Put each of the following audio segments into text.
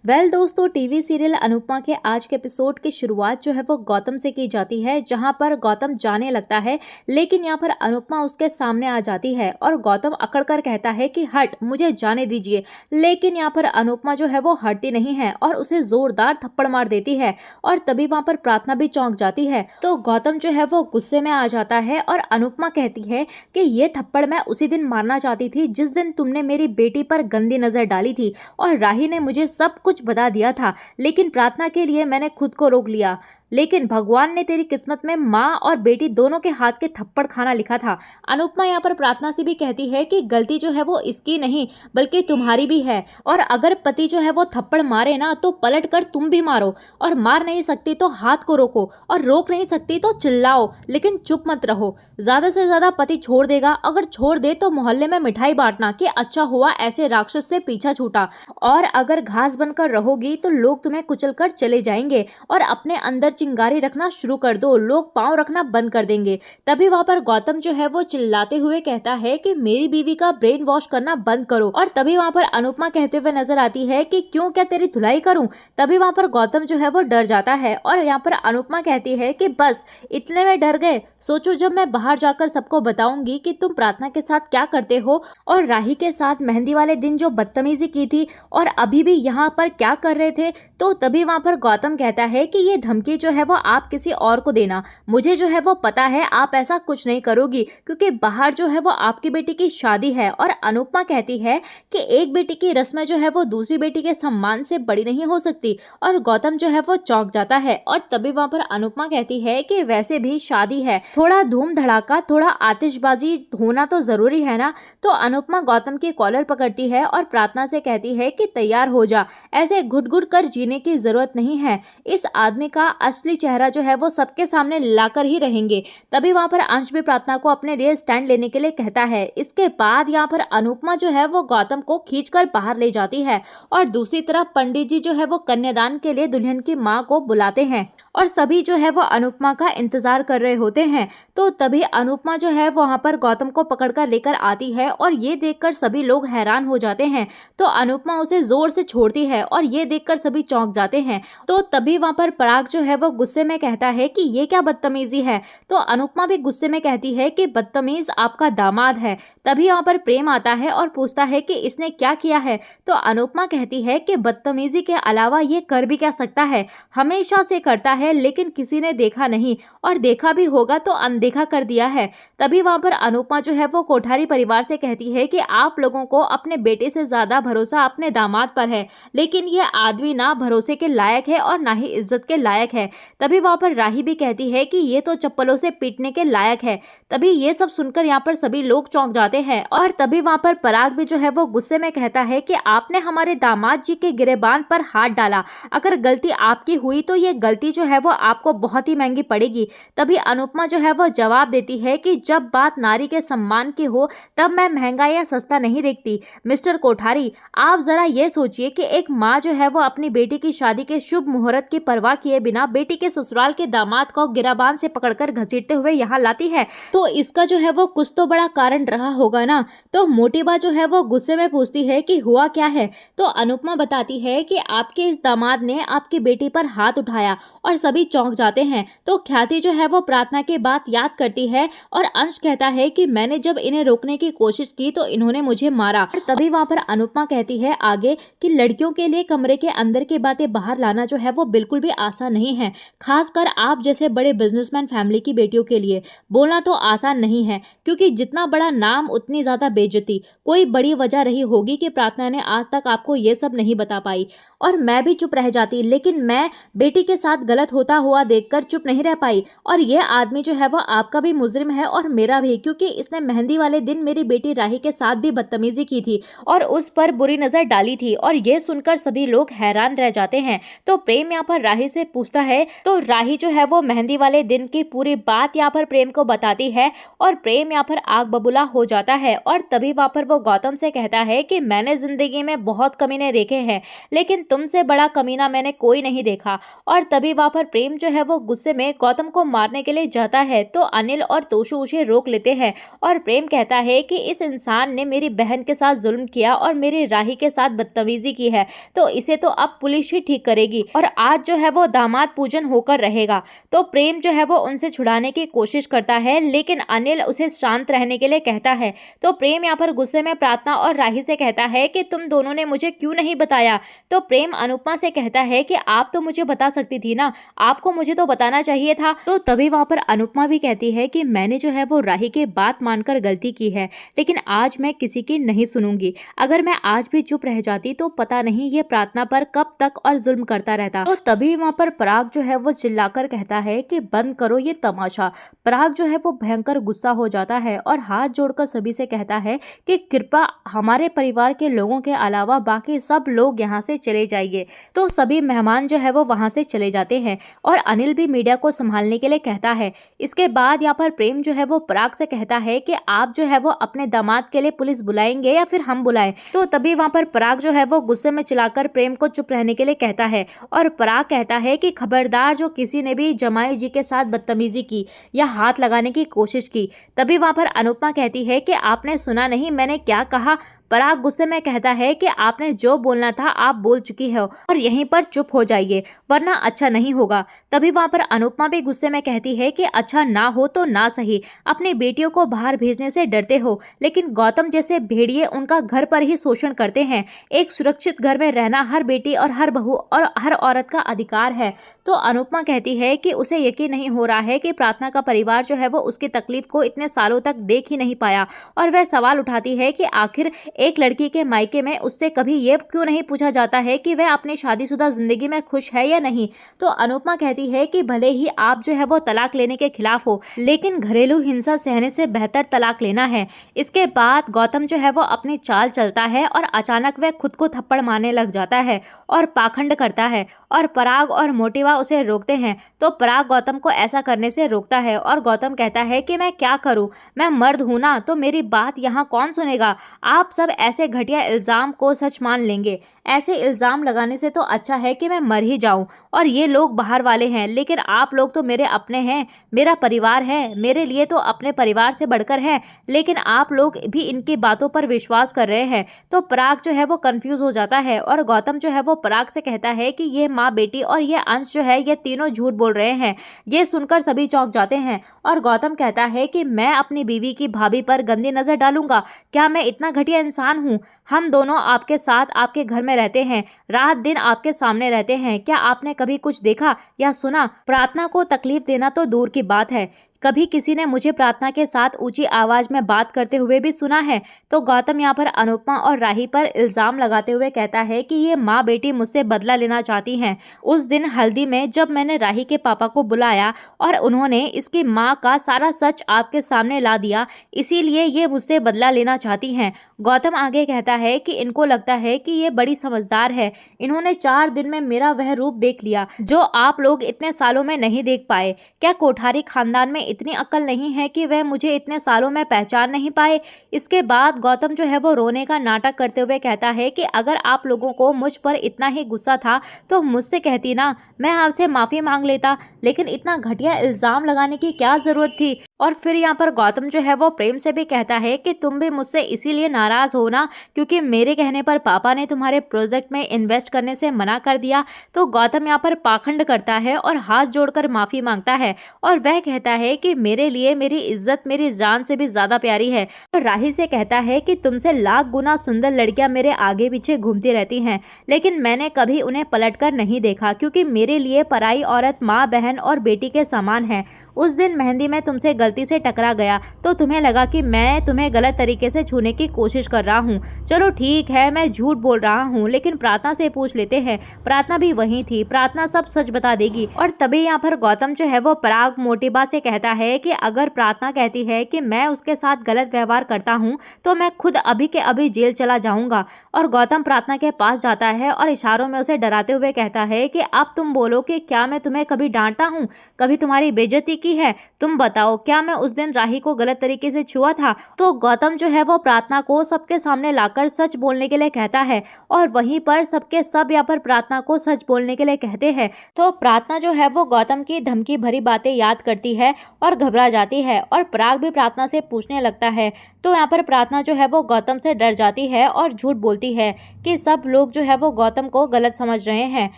दोस्तों, TV serial Anupama के आज के एपिसोड की शुरुआत जो है वो गौतम से की जाती है, जहां पर गौतम जाने लगता है। लेकिन यहाँ पर अनुपमा उसके सामने आ जाती है और गौतम अकड़कर कहता है कि हट, मुझे जाने दीजिए। लेकिन यहाँ पर अनुपमा जो है वो हटती नहीं है और उसे जोरदार थप्पड़ मार देती है। और तभी वहां पर प्रार्थना भी चौंक जाती है। तो गौतम जो है वो गुस्से में आ जाता है और अनुपमा कहती है कि ये थप्पड़ मैं उसी दिन मारना चाहती थी जिस दिन तुमने मेरी बेटी पर गंदी नजर डाली थी और राही ने मुझे सब कुछ बता दिया था, लेकिन प्रार्थना के लिए मैंने खुद को रोक लिया। लेकिन भगवान ने तेरी किस्मत में माँ और बेटी दोनों के हाथ के थप्पड़ खाना लिखा था। अनुपमा यहाँ पर प्रार्थना से भी कहती है कि गलती जो है वो इसकी नहीं बल्कि तुम्हारी भी है, और अगर पति जो है वो थप्पड़ मारे ना तो पलट कर तुम भी मारो, और मार नहीं सकती तो हाथ को रोको, और रोक नहीं सकती तो चिल्लाओ, लेकिन चुप मत रहो। ज्यादा से ज्यादा पति छोड़ देगा, अगर छोड़ दे तो मोहल्ले में मिठाई बांटना कि अच्छा हुआ ऐसे राक्षस से पीछा छूटा, और अगर घास बनकर रहोगी तो लोग तुम्हें कुचल कर चले जाएंगे, और अपने अंदर चिंगारी रखना शुरू कर दो, लोग पांव रखना बंद कर देंगे। तभी वहां पर गौतम जो है वो चिल्लाते हुए कहता है कि मेरी बीवी का ब्रेन वॉश करना बंद करो। और तभी वहां पर अनुपमा कहते हुए नजर आती है कि क्यों, क्या तेरी धुलाई करूं। तभी वहां पर गौतम जो है वो डर जाता है और यहाँ पर अनुपमा कहती है कि बस इतने में डर गए, सोचो जब मैं बाहर जाकर सबको बताऊंगी कि तुम प्रार्थना के साथ क्या करते हो और राही के साथ मेहंदी वाले दिन जो बदतमीजी की थी और अभी भी यहाँ पर क्या कर रहे थे। तो तभी वहां पर गौतम कहता है कि ये धमकी जो है वो आप किसी और को देना, मुझे जो है वो पता है आप ऐसा कुछ नहीं करोगी, क्योंकि बाहर जो है वो आपकी बेटी की शादी है। और अनुपमा कहती है कि एक बेटी की रस्म जो है वो दूसरी बेटी के सम्मान से बड़ी नहीं हो सकती, और गौतम जो है वो चौंक जाता है। और तभी वहां पर अनुपमा कहती है कि वैसे भी शादी है, थोड़ा धूम धड़ाका, थोड़ा आतिशबाजी होना तो जरूरी है ना। तो अनुपमा गौतम की कॉलर पकड़ती है और प्रार्थना से कहती है कि तैयार हो जा, ऐसे घुट घुट कर जीने की जरूरत नहीं है, इस आदमी का असली चेहरा जो है वो सबके सामने लाकर ही रहेंगे। तभी वहां पर अंश भी प्रार्थना को अपने लिए स्टैंड लेने के लिए कहता है। इसके बाद यहाँ पर अनुपमा जो है वो गौतम को खींचकर बाहर ले जाती है, और दूसरी तरफ पंडित जी जो है वो कन्यादान के लिए दुल्हन की माँ को बुलाते हैं, और सभी जो है वो अनुपमा का इंतजार कर रहे होते हैं। तो तभी अनुपमा जो है वहां पर गौतम को पकड़कर लेकर आती है, और ये देखकर सभी लोग हैरान हो जाते हैं। तो अनुपमा उसे जोर से छोड़ती है और ये देखकर सभी चौंक जाते हैं। तो तभी वहां पर पराग जो है वो गुस्से में कहता है कि ये क्या बदतमीजी है। तो अनुपमा भी गुस्से में कहती है कि बदतमीज आपका दामाद है। तभी वहां पर प्रेम आता है और पूछता है कि इसने क्या किया है। तो अनुपमा कहती है कि बदतमीजी के अलावा ये कर भी क्या सकता है, हमेशा से करता है, लेकिन किसी ने देखा नहीं, और देखा भी होगा तो अनदेखा कर दिया है। तभी वहां पर अनुपमा जो है वो कोठारी परिवार से कहती है कि आप लोगों को अपने बेटे से ज्यादा भरोसा अपने दामाद पर है, लेकिन ये आदमी ना भरोसे के लायक है और ना ही इज्जत के लायक है। तभी वहां पर राही भी कहती है कि ये तो चप्पलों से पीटने के लायक है। तभी ये सब सुनकर यहाँ पर सभी लोग चौंक जाते हैं। और तभी वहां पर पराग भी जो है वो गुस्से में कहता है कि आपने हमारे दामाद जी के गिरेबान पर हाथ डाला, अगर गलती आपकी हुई तो ये गलती जो है वो आपको बहुत ही महंगी पड़ेगी। तभी अनुपमा जो है वो जवाब देती है कि जब बात नारी के सम्मान की हो तब मैं महंगा या सस्ता नहीं देखती। मिस्टर कोठारी, आप जरा ये सोचिए कि एक माँ जो है वो अपनी बेटी की शादी के शुभ मुहूर्त की परवाह किए बिना बेटी के ससुराल के दामाद को गिराबान से पकड़कर घसीटते हुए यहाँ लाती है, तो इसका जो है वो कुछ तो बड़ा कारण रहा होगा ना। तो मोटीबा जो है वो गुस्से में पूछती है कि हुआ क्या है। तो अनुपमा बताती है कि आपके इस दामाद ने आपकी बेटी पर हाथ उठाया, और सभी चौंक जाते हैं। तो ख्याति जो है वो प्रार्थना की बात याद करती है, और अंश कहता है कि मैंने जब इन्हें रोकने की कोशिश की तो इन्होंने मुझे मारा। तभी वहां पर अनुपमा कहती है आगे कि लड़कियों के लिए कमरे के अंदर की बातें बाहर लाना जो है वो बिल्कुल भी आसान नहीं है, खासकर आप जैसे बड़े बिजनेसमैन फैमिली की बेटियों के लिए। बोलना तो आसान नहीं है, क्योंकि जितना बड़ा नाम उतनी ज्यादा बेइज्जती। कोई बड़ी वजह रही होगी कि प्रार्थना ने आज तक आपको ये सब नहीं बता पाई, और मैं भी चुप रह जाती, लेकिन मैं बेटी के साथ गलत होता हुआ देखकर चुप नहीं रह पाई। और ये आदमी जो है वो आपका भी मुजरिम है और मेरा भी, क्योंकि इसने मेहंदी वाले दिन मेरी बेटी राही के साथ भी बदतमीजी की थी और उस पर बुरी नजर डाली थी। और ये सुनकर सभी लोग हैरान रह जाते हैं। तो प्रेम यहाँ पर राही से पूछता है, तो राही जो है वो मेहंदी वाले दिन की पूरी बात यहाँ पर प्रेम को बताती है, और प्रेम यहाँ पर आग बबूला हो जाता है। और तभी वहां पर वो गौतम से कहता है कि मैंने जिंदगी में बहुत कमीने देखे हैं, लेकिन तुमसे बड़ा कमीना मैंने कोई नहीं देखा। और तभी वहां पर पर प्रेम जो है वो गुस्से में गौतम को मारने के लिए जाता है तो अनिल और तोशु उसे रोक लेते हैं और प्रेम कहता है कि इस इंसान ने मेरी बहन के साथ जुल्म किया और मेरी राही के साथ बदतमीजी की है, तो इसे तो अब पुलिस ही ठीक करेगी और आज जो है वो दामाद पूजन होकर रहेगा। तो प्रेम जो है वो उनसे छुड़ाने की कोशिश करता है, लेकिन अनिल उसे शांत रहने के लिए कहता है। तो प्रेम यहाँ पर गुस्से में प्रार्थना और राही से कहता है कि तुम दोनों ने मुझे क्यों नहीं बताया। तो प्रेम अनुपमा से कहता है कि आप तो मुझे बता सकती थी ना, आपको मुझे तो बताना चाहिए था। तो तभी वहां पर अनुपमा भी कहती है कि मैंने जो है वो राही की बात मानकर गलती की है, लेकिन आज मैं किसी की नहीं सुनूंगी। अगर मैं आज भी चुप रह जाती तो पता नहीं ये प्रार्थना पर कब तक और जुल्म करता रहता। तो तभी वहां पर पराग जो है वो चिल्लाकर कहता है कि बंद करो ये तमाशा। पराग जो है वो भयंकर गुस्सा हो जाता है और हाथ जोड़कर सभी से कहता है कि कृपा हमारे परिवार के लोगों के अलावा बाकी सब लोग यहाँ से चले जाइए। तो सभी मेहमान जो है वो वहां से चले जाते हैं और अनिल भी मीडिया को संभालने के लिए कहता है। इसके बाद यहाँ पर प्रेम जो है वो पराग से कहता है कि आप जो है वो अपने दामाद के लिए पुलिस बुलाएंगे या फिर हम बुलाएं। तो तभी वहां पर पराग जो है वो गुस्से में चिल्लाकर प्रेम को चुप रहने के लिए कहता है और पराग कहता है कि खबरदार जो किसी ने भी जमाई जी के साथ बदतमीजी की या हाथ लगाने की कोशिश की। तभी वहां पर अनुपमा कहती है कि आपने सुना नहीं मैंने क्या कहा। पराग गुस्से में कहता है कि आपने जो बोलना था आप बोल चुकी हो और यहीं पर चुप हो जाइए वरना अच्छा नहीं होगा। तभी वहां पर अनुपमा भी गुस्से में कहती है कि अच्छा ना हो तो ना सही, अपनी बेटियों को बाहर भेजने से डरते हो, लेकिन गौतम जैसे भेड़िए उनका घर पर ही शोषण करते हैं। एक सुरक्षित घर में रहना हर बेटी और हर बहू और हर औरत का अधिकार है। तो अनुपमा कहती है कि उसे यकीन नहीं हो रहा है कि प्रार्थना का परिवार जो है वो उसकी तकलीफ को इतने सालों तक देख ही नहीं पाया और वह सवाल उठाती है कि आखिर एक लड़की के मायके में उससे कभी ये क्यों नहीं पूछा जाता है कि वह अपनी शादीशुदा जिंदगी में खुश है या नहीं। तो अनुपमा कहती है कि भले ही आप जो है वो तलाक लेने के खिलाफ हो, लेकिन घरेलू हिंसा सहने से बेहतर तलाक लेना है। इसके बाद गौतम जो है वो अपनी चाल चलता है और अचानक वह खुद को थप्पड़ मारने लग जाता है और पाखंड करता है और पराग और मोटिवा उसे रोकते हैं। तो पराग गौतम को ऐसा करने से रोकता है और गौतम कहता है कि मैं क्या करूं, मैं मर्द हूं ना, तो मेरी बात यहाँ कौन सुनेगा। आप सब ऐसे घटिया इल्जाम को सच मान लेंगे। ऐसे इल्जाम लगाने से तो अच्छा है कि मैं मर ही जाऊं और ये लोग बाहर वाले हैं, लेकिन आप लोग तो मेरे अपने हैं, मेरा परिवार है, मेरे लिए तो अपने परिवार से बढ़कर है, लेकिन आप लोग भी इनकी बातों पर विश्वास कर रहे हैं। तो पराग जो है वो कंफ्यूज हो जाता है और गौतम जो है वो पराग से कहता है कि ये माँ बेटी और ये अंश जो है ये तीनों झूठ बोल रहे हैं। ये सुनकर सभी चौंक जाते हैं और गौतम कहता है कि मैं अपनी बीवी की भाभी पर गंदी नजर डालूंगा, क्या मैं इतना घटिया इंसान हूँ। हम दोनों आपके साथ आपके घर में रहते हैं, रात दिन आपके सामने रहते हैं, क्या आपने कभी कुछ देखा या सुना। प्रार्थना को तकलीफ देना तो दूर की बात है, कभी किसी ने मुझे प्रार्थना के साथ ऊंची आवाज में बात करते हुए भी सुना है। तो गौतम यहाँ पर अनुपमा और राही पर इल्जाम लगाते हुए कहता है कि ये माँ बेटी मुझसे बदला लेना चाहती हैं। उस दिन हल्दी में जब मैंने राही के पापा को बुलाया और उन्होंने इसकी माँ का सारा सच आपके सामने ला दिया, इसीलिए ये मुझसे बदला लेना चाहती हैं। गौतम आगे कहता है कि इनको लगता है कि ये बड़ी समझदार है, इन्होंने 4 दिन में मेरा वह रूप देख लिया जो आप लोग इतने सालों में नहीं देख पाए। क्या कोठारी खानदान में इतनी अक्ल नहीं है कि वह मुझे इतने सालों में पहचान नहीं पाए। इसके बाद गौतम जो है वो रोने का नाटक करते हुए कहता है कि अगर आप लोगों को मुझ पर इतना ही गुस्सा था तो मुझसे कहती ना, मैं आपसे माफ़ी मांग लेता, लेकिन इतना घटिया इल्ज़ाम लगाने की क्या ज़रूरत थी। और फिर यहाँ पर गौतम जो है वो प्रेम से भी कहता है कि तुम भी मुझसे इसीलिए नाराज़ हो ना क्योंकि मेरे कहने पर पापा ने तुम्हारे प्रोजेक्ट में इन्वेस्ट करने से मना कर दिया। तो गौतम यहाँ पर पाखंड करता है और हाथ जोड़कर माफ़ी मांगता है और वह कहता है कि मेरे लिए मेरी इज्जत मेरी जान से भी ज़्यादा प्यारी है। तो राही से कहता है कि तुमसे लाख गुना सुंदर लड़कियाँ मेरे आगे पीछे घूमती रहती हैं, लेकिन मैंने कभी उन्हें पलटकर नहीं देखा क्योंकि मेरे लिए पराई औरत माँ बहन और बेटी के समान है। उस दिन मेहंदी में तुमसे गलती से टकरा गया तो तुम्हें लगा कि मैं तुम्हें गलत तरीके से छूने की कोशिश कर रहा हूँ। चलो ठीक है, मैं झूठ बोल रहा हूँ, लेकिन प्रार्थना से पूछ लेते हैं, प्रार्थना भी वहीं थी, प्रार्थना सब सच बता देगी। और तभी यहाँ पर गौतम जो है वो पराग मोटिबा से कहता है कि अगर प्रार्थना कहती है कि मैं उसके साथ गलत व्यवहार करता हूँ तो मैं खुद अभी के अभी जेल चला जाऊँगा। और गौतम प्रार्थना के पास जाता है और इशारों में उसे डराते हुए कहता है कि अब तुम बोलो कि क्या मैं तुम्हें कभी डांटता हूँ, कभी तुम्हारी बेइज्जती की की है, तुम बताओ क्या मैं उस दिन राही को गलत तरीके से छुआ था। तो गौतम जो है वो प्रार्थना को सबके सामने लाकर सच बोलने के लिए कहता है और वहीं पर सबके सब यहाँ पर प्रार्थना को सच बोलने के लिए कहते हैं। तो प्रार्थना जो है वो गौतम की धमकी भरी बातें याद करती है और घबरा जाती है और पराग भी प्रार्थना से पूछने लगता है। तो यहाँ पर प्रार्थना जो है वो गौतम से डर जाती है और झूठ बोलती है कि सब लोग जो है वो गौतम को गलत समझ रहे हैं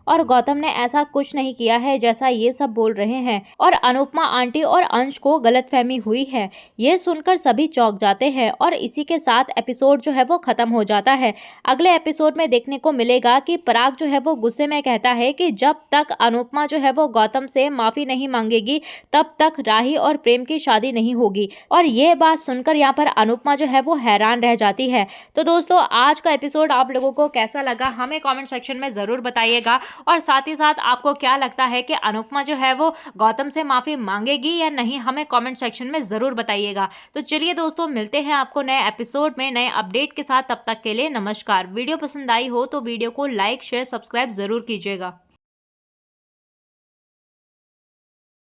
और गौतम ने ऐसा कुछ नहीं किया है जैसा ये सब बोल रहे हैं और अनुपमा आंटी और अंश को गलतफहमी हुई है। ये सुनकर सभी चौंक जाते हैं और इसी के साथ एपिसोड जो है वो खत्म हो जाता है। अगले एपिसोड में देखने को मिलेगा कि पराग जो है वो गुस्से में कहता है कि जब तक अनुपमा जो है वो गौतम से माफी नहीं मांगेगी तब तक राही और प्रेम की शादी नहीं होगी। और ये बात सुनकर यहाँ पर अनुपमा जो है वो हैरान रह जाती है। तो दोस्तों आज का एपिसोड आप लोगों को कैसा लगा हमें कमेंट सेक्शन में जरूर बताइएगा और साथ ही साथ आपको क्या लगता है कि अनुपमा जो है वो गौतम से माफी मांगेगी या नहीं, हमें कमेंट सेक्शन में जरूर बताइएगा। तो चलिए दोस्तों मिलते हैं आपको नए एपिसोड में नए अपडेट के साथ, तब तक के लिए नमस्कार। वीडियो पसंद आई हो तो वीडियो को लाइक शेयर सब्सक्राइब जरूर कीजिएगा।